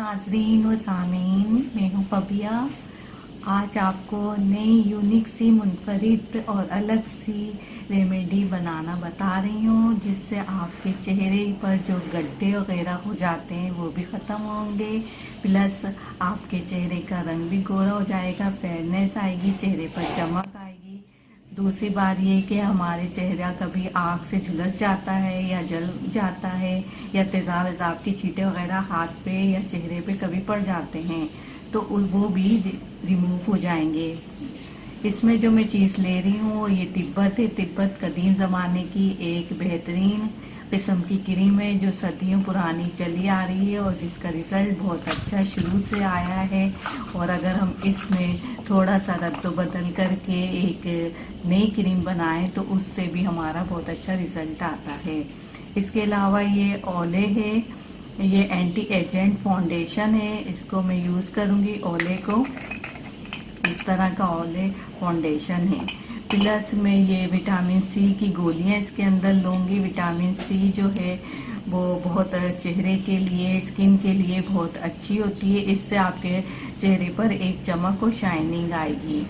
नाजरीन व सामीन, मैं हूँ फबिया। आज आपको नई यूनिक सी मुनफरिद और अलग सी रेमेडी बनाना बता रही हूँ, जिससे आपके चेहरे पर जो गड्ढे वगैरह हो जाते हैं वो भी ख़त्म होंगे। प्लस आपके चेहरे का रंग भी गोरा हो जाएगा, फेयरनेस आएगी, चेहरे पर चमक आएगी। दूसरी बात ये कि हमारे चेहरा कभी आग से झुलस जाता है या जल जाता है या तेज़ाब वेज़ाब की छींटे वगैरह हाथ पे या चेहरे पे कभी पड़ जाते हैं तो वो भी रिमूव हो जाएंगे। इसमें जो मैं चीज़ ले रही हूँ ये तिब्बत है। तिब्बत कदीम ज़माने की एक बेहतरीन किस्म की क्रीम है जो सदियों पुरानी चली आ रही है और जिसका रिज़ल्ट बहुत अच्छा शुरू से आया है। और अगर हम इसमें थोड़ा सा रद्द बदल करके एक नई क्रीम बनाएं तो उससे भी हमारा बहुत अच्छा रिज़ल्ट आता है। इसके अलावा ये ओले है, ये एंटी एजेंट फाउंडेशन है। इसको मैं यूज़ करूँगी ओले को। इस तरह का ओले फाउंडेशन है। प्लस में ये विटामिन सी की गोलियां इसके अंदर लूँगी। विटामिन सी जो है वो बहुत चेहरे के लिए, स्किन के लिए बहुत अच्छी होती है। इससे आपके चेहरे पर एक चमक और शाइनिंग आएगी।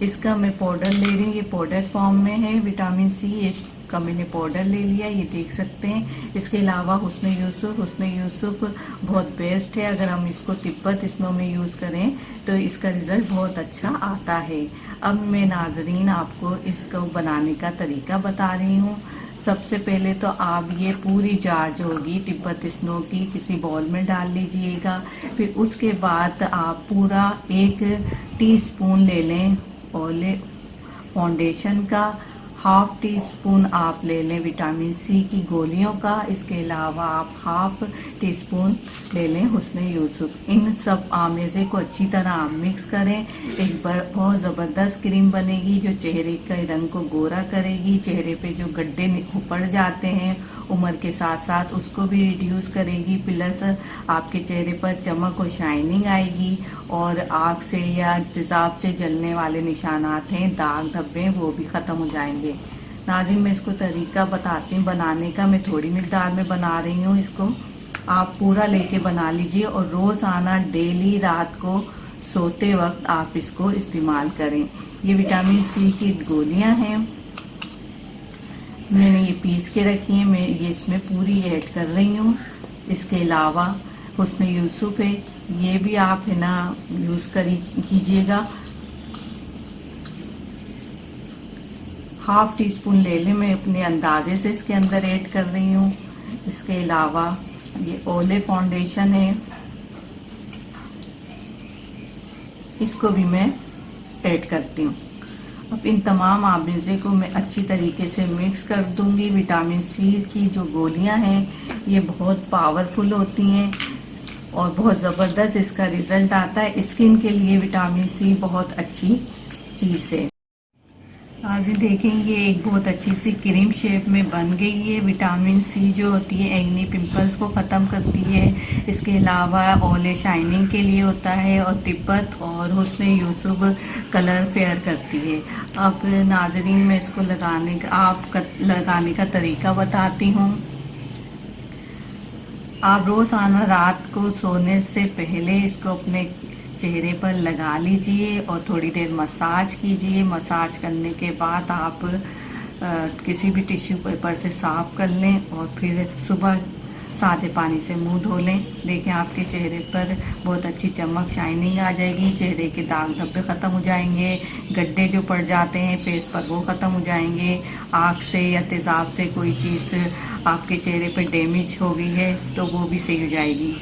इसका मैं पाउडर ले रही हूँ, ये पाउडर फॉर्म में है विटामिन सी। इसका मैंने पाउडर ले लिया, ये देख सकते हैं। इसके अलावा हुस्न यूसुफ बहुत बेस्ट है। अगर हम इसको तिब्बत स्नो में यूज़ करें तो इसका रिज़ल्ट बहुत अच्छा आता है। अब मैं नाजरीन आपको इसको बनाने का तरीका बता रही हूँ। सबसे पहले तो आप ये पूरी जार जो होगी तिब्बत स्नो की किसी बाउल में डाल लीजिएगा। फिर उसके बाद आप पूरा 1 टीस्पून ले लें ओले फाउंडेशन का, 1/2 टीस्पून आप ले लें विटामिन सी की गोलियों का। इसके अलावा आप 1/2 टीस्पून ले लें हुस्न यूसुफ। इन सब आमेज़े को अच्छी तरह आप मिक्स करें। एक बहुत ज़बरदस्त क्रीम बनेगी जो चेहरे के रंग को गोरा करेगी। चेहरे पे जो गड्ढे पड़ जाते हैं उम्र के साथ साथ उसको भी रिड्यूस करेगी। प्लस आपके चेहरे पर चमक और शाइनिंग आएगी और आग से या तेज़ाब से जलने वाले निशानात हैं, दाग धब्बे, वो भी ख़त्म हो जाएंगे। नाज़रीन मैं इसको तरीका बताती हूँ बनाने का। मैं थोड़ी मिकदार में बना रही हूँ। इसको आप पूरा लेके बना लीजिए और रोज़ाना डेली रात को सोते वक्त आप इसको इस्तेमाल करें। ये विटामिन सी की गोलियाँ हैं, मैंने ये पीस के रखी है, मैं ये इसमें पूरी ऐड कर रही हूँ। इसके अलावा हुस्न यूसुफ है, ये भी आप है ना यूज़ कीजिएगा। 1/2 टीस्पून ले लें, मैं अपने अंदाजे से इसके अंदर ऐड कर रही हूँ। इसके अलावा ये ओले फाउंडेशन है, इसको भी मैं ऐड करती हूँ। अब इन तमाम आमेज़े को मैं अच्छी तरीके से मिक्स कर दूंगी। विटामिन सी की जो गोलियां हैं ये बहुत पावरफुल होती हैं और बहुत ज़बरदस्त इसका रिज़ल्ट आता है। स्किन के लिए विटामिन सी बहुत अच्छी चीज़ है। आज देखें ये एक बहुत अच्छी सी क्रीम शेप में बन गई है। विटामिन सी जो होती है एक्ने पिंपल्स को ख़त्म करती है। इसके अलावा ओले शाइनिंग के लिए होता है और तिब्बत और हुस्न यूसुफ कलर फेयर करती है। अब नाजरीन मैं इसको लगाने का तरीका बताती हूँ। आप रोज़ाना रात को सोने से पहले इसको अपने चेहरे पर लगा लीजिए और थोड़ी देर मसाज कीजिए। मसाज करने के बाद आप किसी भी टिश्यू पेपर से साफ कर लें और फिर सुबह सादे पानी से मुंह धो लें। देखें आपके चेहरे पर बहुत अच्छी चमक शाइनिंग आ जाएगी। चेहरे के दाग धब्बे ख़त्म हो जाएंगे, गड्ढे जो पड़ जाते हैं फेस पर वो ख़त्म हो जाएंगे। आग से या तेज़ाब से कोई चीज़ आपके चेहरे पर डैमेज हो गई है तो वो भी सही हो जाएगी।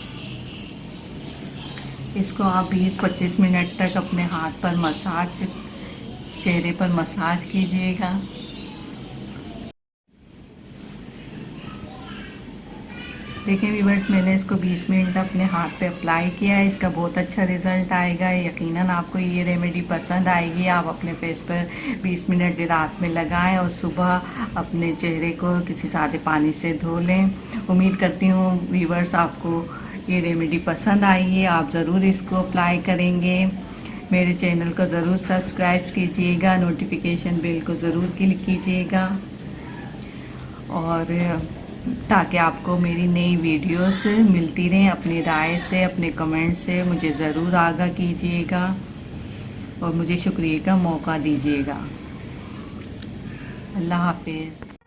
इसको आप 20-25 मिनट तक अपने हाथ पर चेहरे पर मसाज कीजिएगा। देखिए व्यूअर्स, मैंने इसको 20 मिनट अपने हाथ पे अप्लाई किया है। इसका बहुत अच्छा रिजल्ट आएगा। यकीनन आपको ये रेमेडी पसंद आएगी। आप अपने फेस पर 20 मिनट रात में लगाएं और सुबह अपने चेहरे को किसी सादे पानी से धो लें। उम्मीद करती हूँ व्यूअर्स आपको ये रेमेडी पसंद आई है। आप ज़रूर इसको अप्लाई करेंगे। मेरे चैनल को ज़रूर सब्सक्राइब कीजिएगा, नोटिफिकेशन बेल को ज़रूर क्लिक कीजिएगा और ताकि आपको मेरी नई वीडियोस मिलती रहें। अपनी राय से, अपने कमेंट से मुझे ज़रूर आगाह कीजिएगा और मुझे शुक्रिया का मौका दीजिएगा। अल्लाह हाफिज़।